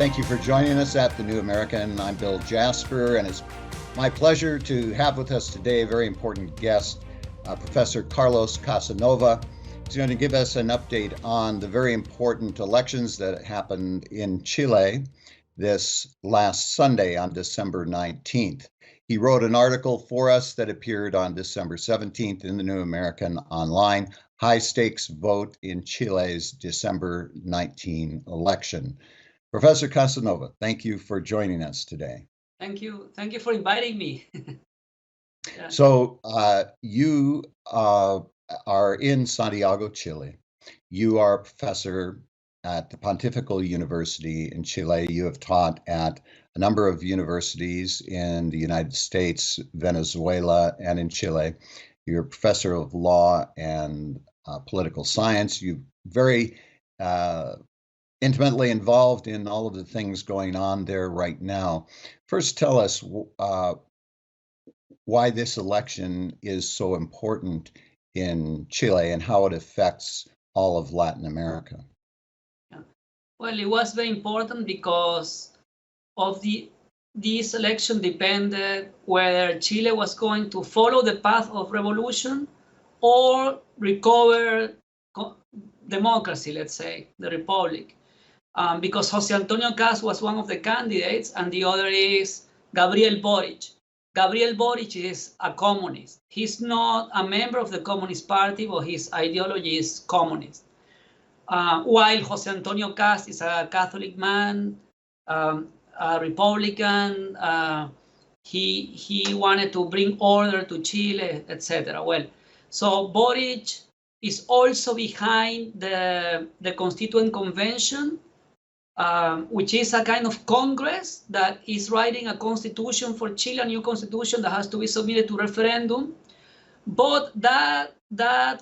thank you for joining us at The New American. I'm Bill Jasper, and it's my pleasure to have with us today a very important guest, Professor Carlos Casanova. He's going to give us an update on the very important elections that happened in Chile this last Sunday on December 19th. He wrote an article for us that appeared on December 17th in The New American Online, High Stakes Vote in Chile's December 19 election. Professor Casanova, thank you for joining us today. Thank you. Thank you for inviting me. Yeah. So you are in Santiago, Chile. You are a professor at the Pontifical University in Chile. You have taught at a number of universities in the United States, Venezuela, and in Chile. You're a professor of law and political science. You're very intimately involved in all of the things going on there right now. First, tell us why this election is so important in Chile and how it affects all of Latin America. Well, it was very important because of this election depended whether Chile was going to follow the path of revolution or recover democracy, let's say, the republic. Because Jose Antonio Caz was one of the candidates and the other is Gabriel Boric. Gabriel Boric is a communist. He's not a member of the Communist Party, but his ideology is communist. While Jose Antonio Caz is a Catholic man, a Republican, he wanted to bring order to Chile, etc. Well, so Boric is also behind the Constituent Convention, which is a kind of Congress that is writing a constitution for Chile, a new constitution that has to be submitted to referendum. But that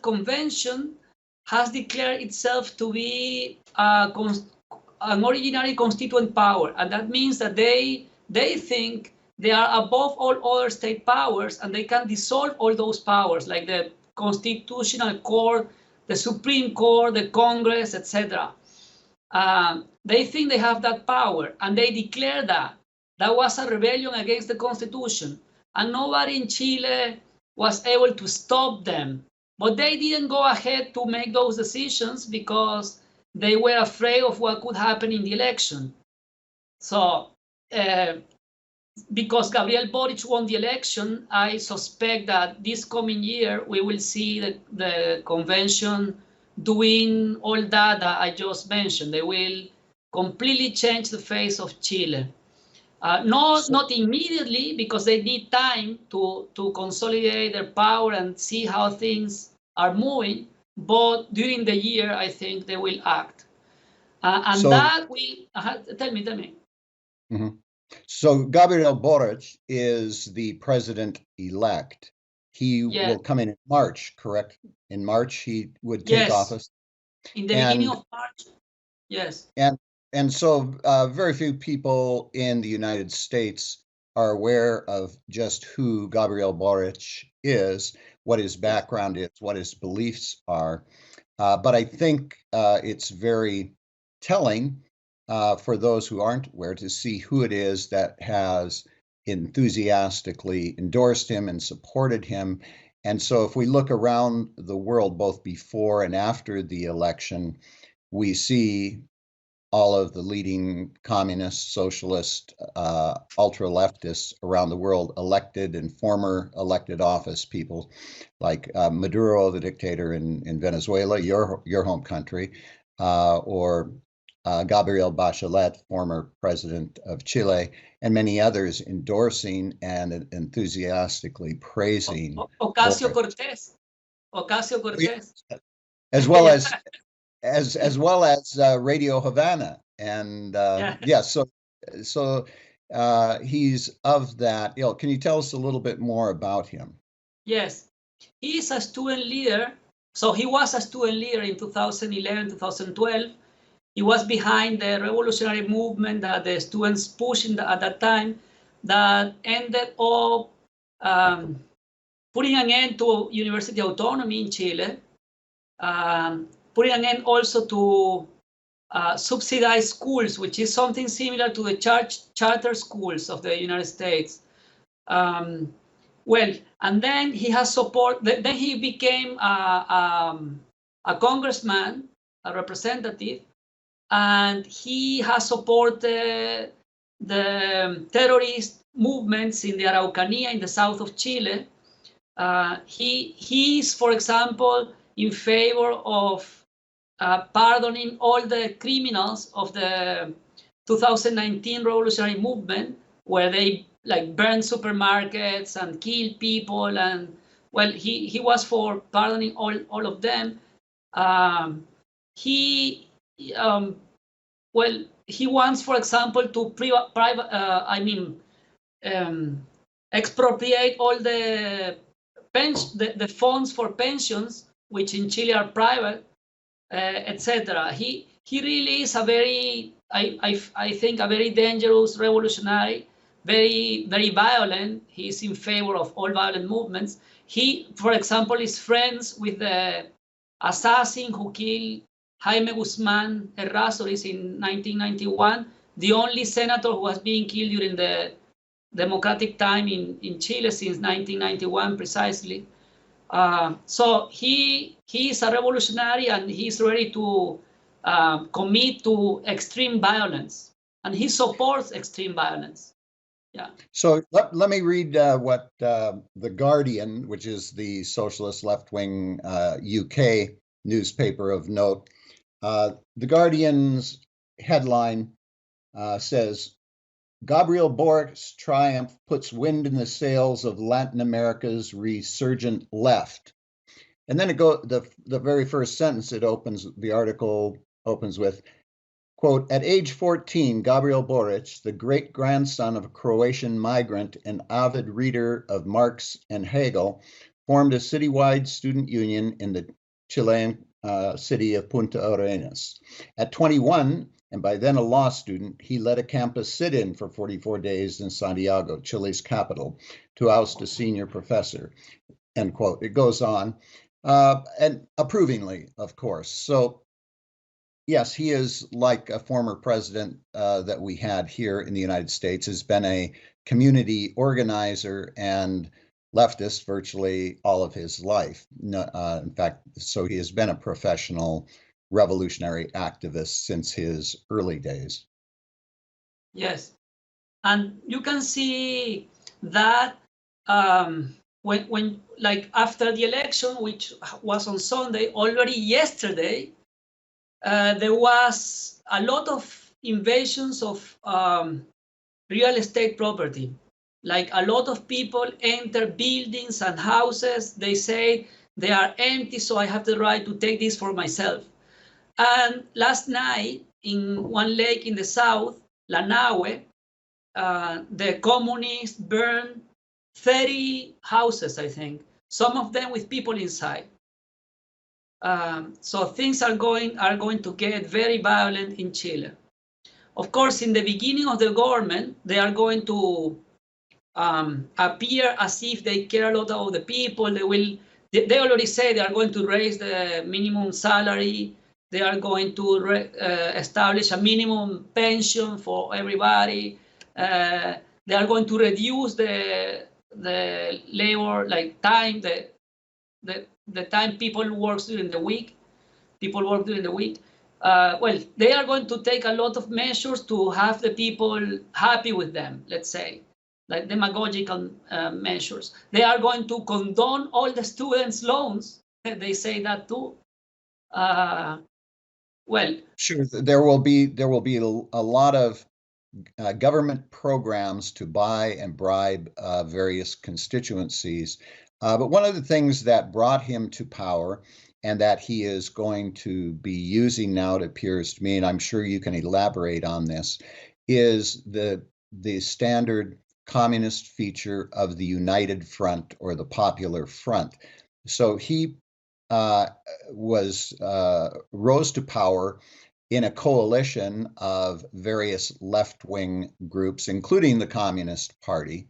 convention has declared itself to be an ordinary constituent power. And that means that they think they are above all other state powers and they can dissolve all those powers, like the Constitutional Court, the Supreme Court, the Congress, etc. They think they have that power, and they declare that. That was a rebellion against the Constitution, and nobody in Chile was able to stop them. But they didn't go ahead to make those decisions because they were afraid of what could happen in the election. So, because Gabriel Boric won the election, I suspect that this coming year we will see the convention doing all that I just mentioned. They will completely change the face of Chile. Not immediately, because they need time to consolidate their power and see how things are moving, but during the year, I think they will act. And so, that will, tell me. Mm-hmm. So Gabriel Boric is the president-elect. He will come in March, correct? In March, he would take office? In the beginning of March, yes. And so very few people in the United States are aware of just who Gabriel Boric is, what his background is, what his beliefs are. But I think it's very telling for those who aren't aware to see who it is that has enthusiastically endorsed him and supported him. And so if we look around the world, both before and after the election, we see all of the leading communist, socialist, ultra-leftists around the world elected and former elected office people like Maduro, the dictator in Venezuela, your home country, or Gabriel Bachelet, former president of Chile, and many others endorsing and enthusiastically praising Ocasio-Cortez. As well as Radio Havana, and so he's of that ilk. Can you tell us a little bit more about him? Yes, he is a student leader. So he was a student leader in 2011, 2012. He was behind the revolutionary movement that the students pushed at that time that ended up putting an end to university autonomy in Chile, putting an end also to subsidized schools, which is something similar to the charter schools of the United States. Well, and then he has support. Then he became a congressman, a representative, and he has supported the terrorist movements in the Araucanía in the south of Chile. He is, for example, in favor of pardoning all the criminals of the 2019 revolutionary movement, where they like burned supermarkets and killed people. And well, he was for pardoning all of them. He wants, for example, to expropriate all the funds for pensions, which in Chile are private, etc. He really is a very, I think, a very dangerous revolutionary, very violent. He's in favor of all violent movements. He, for example, is friends with the assassin who killed Jaime Guzmán Errázuriz in 1991, the only senator who has been killed during the democratic time in Chile since 1991 precisely. So he is a revolutionary, and he's ready to commit to extreme violence, and he supports extreme violence. Yeah. So let me read what The Guardian, which is the socialist left-wing UK newspaper of note, The Guardian's headline says, Gabriel Boric's triumph puts wind in the sails of Latin America's resurgent left. And then the very first sentence the article opens with, quote, at age 14, Gabriel Boric, the great-grandson of a Croatian migrant and avid reader of Marx and Hegel, formed a citywide student union in the Chilean city of Punta Arenas. At 21, and by then a law student, he led a campus sit-in for 44 days in Santiago, Chile's capital, to oust a senior professor, end quote. It goes on, and approvingly, of course. So yes, he is like a former president that we had here in the United States, has been a community organizer and leftist virtually all of his life. In fact, so he has been a professional revolutionary activist since his early days. Yes, and you can see that when like after the election, which was on Sunday, already yesterday, there was a lot of invasions of real estate property. Like a lot of people enter buildings and houses. They say they are empty, so I have the right to take this for myself. And last night, in one lake in the south, Lanahue, the communists burned 30 houses, I think, some of them with people inside. So things are going to get very violent in Chile. Of course, in the beginning of the government, they are going to appear as if they care a lot about the people. They already say they are going to raise the minimum salary. They are going to establish a minimum pension for everybody. They are going to reduce the labor, like time, the time people work during the week. Well, they are going to take a lot of measures to have the people happy with them, let's say, like demagogical measures. They are going to condone all the students' loans. They say that too. Well, sure, there will be a lot of government programs to buy and bribe various constituencies. But one of the things that brought him to power, and that he is going to be using now, it appears to me, and I'm sure you can elaborate on this, is the standard communist feature of the United Front or the Popular Front. So he rose to power in a coalition of various left-wing groups, including the Communist Party.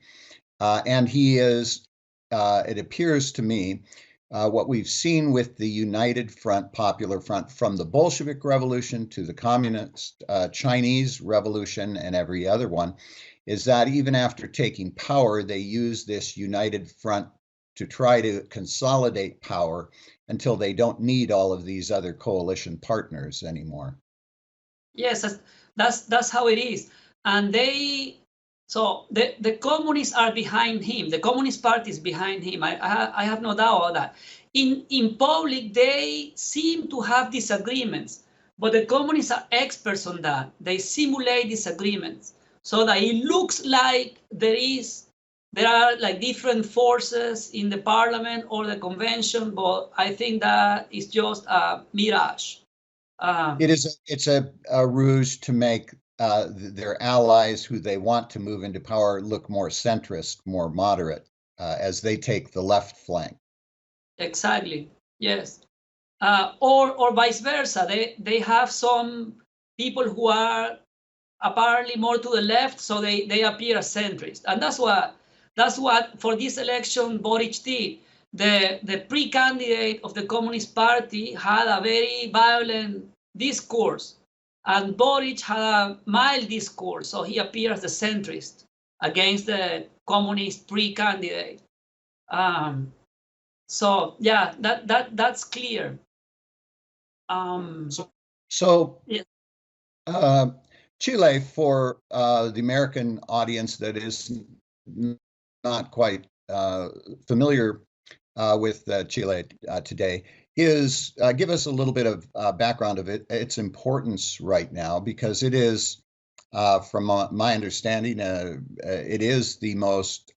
And he is, it appears to me, what we've seen with the United Front, Popular Front, from the Bolshevik Revolution to the Communist Chinese Revolution and every other one, is that even after taking power, they use this United Front to try to consolidate power until they don't need all of these other coalition partners anymore. Yes, that's how it is. And so the communists are behind him. The Communist Party is behind him. I have no doubt about that. In public, they seem to have disagreements, but the communists are experts on that. They simulate disagreements so that it looks like there are like different forces in the parliament or the convention, but I think that is just a mirage. It's a ruse to make their allies who they want to move into power look more centrist, more moderate, as they take the left flank. Exactly. Yes. Or vice versa. They have some people who are apparently more to the left, so they appear as centrist, and that's what for this election Boric did. The pre-candidate of the Communist Party had a very violent discourse, and Boric had a mild discourse, so he appeared as the centrist against the communist pre-candidate. So yeah, that's clear. Yeah. Chile, for the American audience that is not quite familiar with Chile today, is give us a little bit of background of its importance right now, because it is, from my understanding, it is the most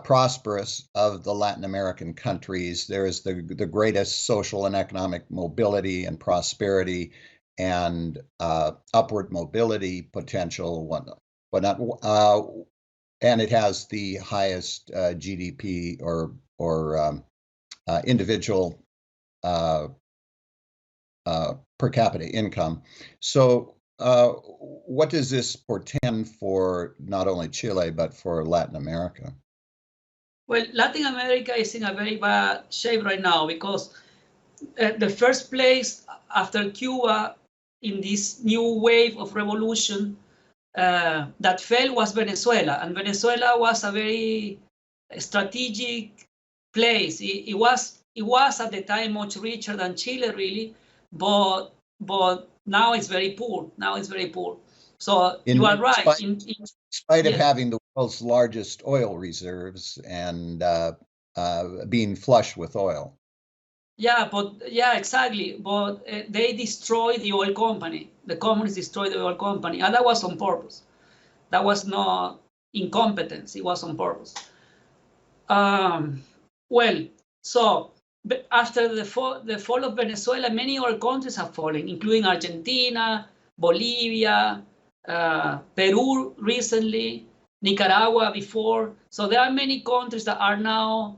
prosperous of the Latin American countries. There is the greatest social and economic mobility and prosperity and upward mobility potential, whatnot, and it has the highest GDP or individual per capita income. So what does this portend for not only Chile, but for Latin America? Well, Latin America is in a very bad shape right now, because the first place after Cuba in this new wave of revolution that fell was Venezuela. And Venezuela was a very strategic place. It was at the time much richer than Chile, really, but now it's very poor. So you are right. In spite of having the world's largest oil reserves and being flush with oil. Yeah, exactly. But they destroyed the oil company. The communists destroyed the oil company, and that was on purpose. That was not incompetence. It was on purpose. Well, so after the fall of Venezuela, many other countries have fallen, including Argentina, Bolivia, Peru recently, Nicaragua before. So there are many countries that are now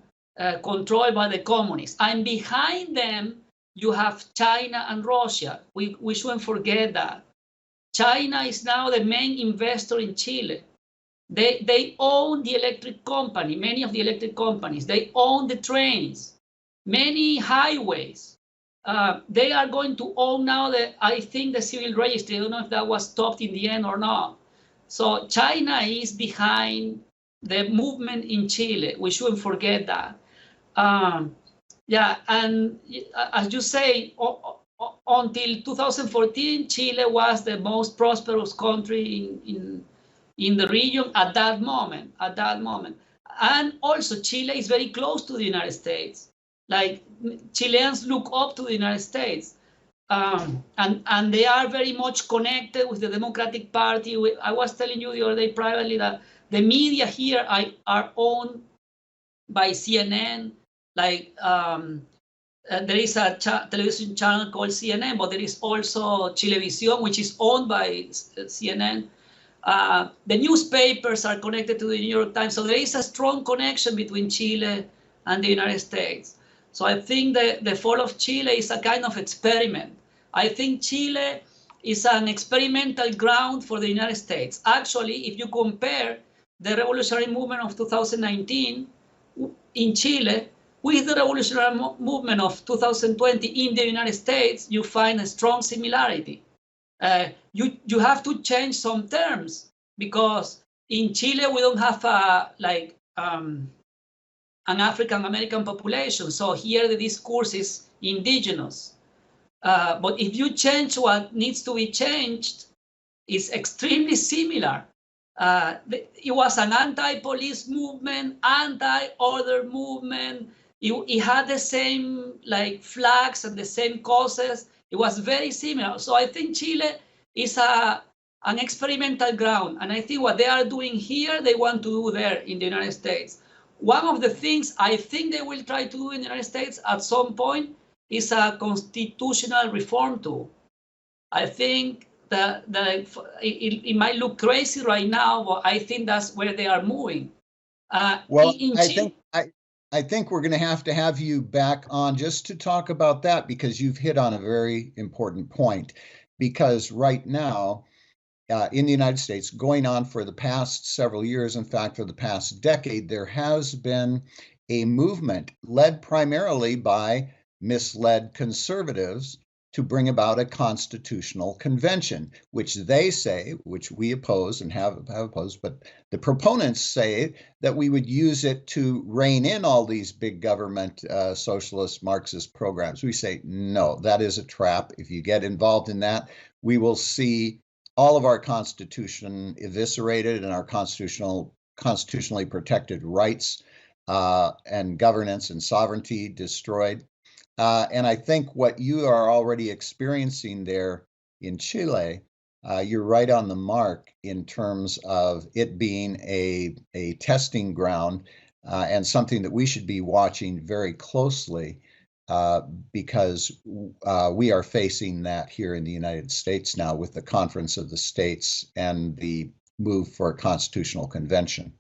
controlled by the communists. And behind them, you have China and Russia. We shouldn't forget that. China is now the main investor in Chile. They own the electric company, many of the electric companies. They own the trains, many highways. They are going to own now, I think, the civil registry. I don't know if that was stopped in the end or not. So China is behind the movement in Chile. We shouldn't forget that. Yeah, and as you say, until 2014, Chile was the most prosperous country in the region at that moment. And also Chile is very close to the United States. Like, Chileans look up to the United States. And they are very much connected with the Democratic Party. I was telling you the other day privately that the media here are owned by CNN. Like, there is a television channel called CNN, but there is also Chilevisión, which is owned by CNN. The newspapers are connected to the New York Times. So there is a strong connection between Chile and the United States. So I think the fall of Chile is a kind of experiment. I think Chile is an experimental ground for the United States. Actually, if you compare the revolutionary movement of 2019 in Chile with the revolutionary movement of 2020 in the United States, you find a strong similarity. You have to change some terms, because in Chile we don't have an African American population, so here the discourse is indigenous. But if you change what needs to be changed, it's extremely similar. It was an anti-police movement, anti-order movement. It had the same flags and the same causes. It was very similar. So I think Chile is an experimental ground. And I think what they are doing here, they want to do there in the United States. One of the things I think they will try to do in the United States at some point is a constitutional reform too. I think that it might look crazy right now, but I think that's where they are moving. Well, I think we're going to have you back on just to talk about that, because you've hit on a very important point. Because right now, in the United States, going on for the past several years, in fact, for the past decade, there has been a movement led primarily by misled conservatives to bring about a constitutional convention, which they say, which we oppose and have opposed, but the proponents say that we would use it to rein in all these big government socialist Marxist programs. We say, no, that is a trap. If you get involved in that, we will see all of our Constitution eviscerated and our constitutionally protected rights and governance and sovereignty destroyed. And I think what you are already experiencing there in Chile, you're right on the mark in terms of it being a testing ground and something that we should be watching very closely because we are facing that here in the United States now with the Conference of the States and the move for a constitutional convention.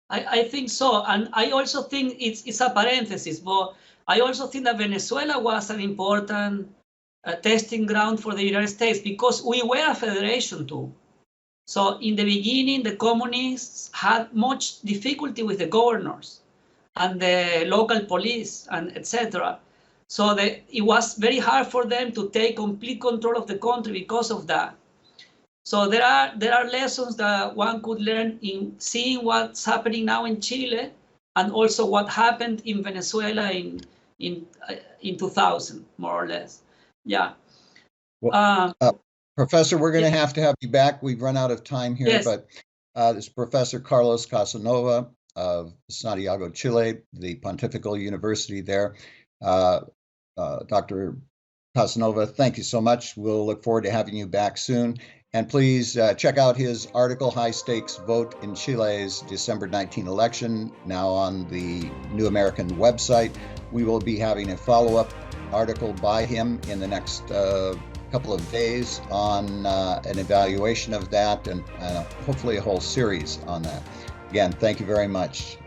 I think so. And I also think it's a parenthesis, but I also think that Venezuela was an important testing ground for the United States because we were a federation too. So in the beginning, the communists had much difficulty with the governors and the local police and etc. So it was very hard for them to take complete control of the country because of that. So there are lessons that one could learn in seeing what's happening now in Chile and also what happened in Venezuela in 2000, more or less. Yeah. Well, Professor, we're going to have you back. We've run out of time here, yes. But this is Professor Carlos Casanova of Santiago, Chile, the Pontifical University there. Dr. Casanova, thank you so much. We'll look forward to having you back soon. And please check out his article, High Stakes Vote in Chile's December 19 election, now on the New American website. We will be having a follow-up article by him in the next couple of days on an evaluation of that and hopefully a whole series on that. Again, thank you very much.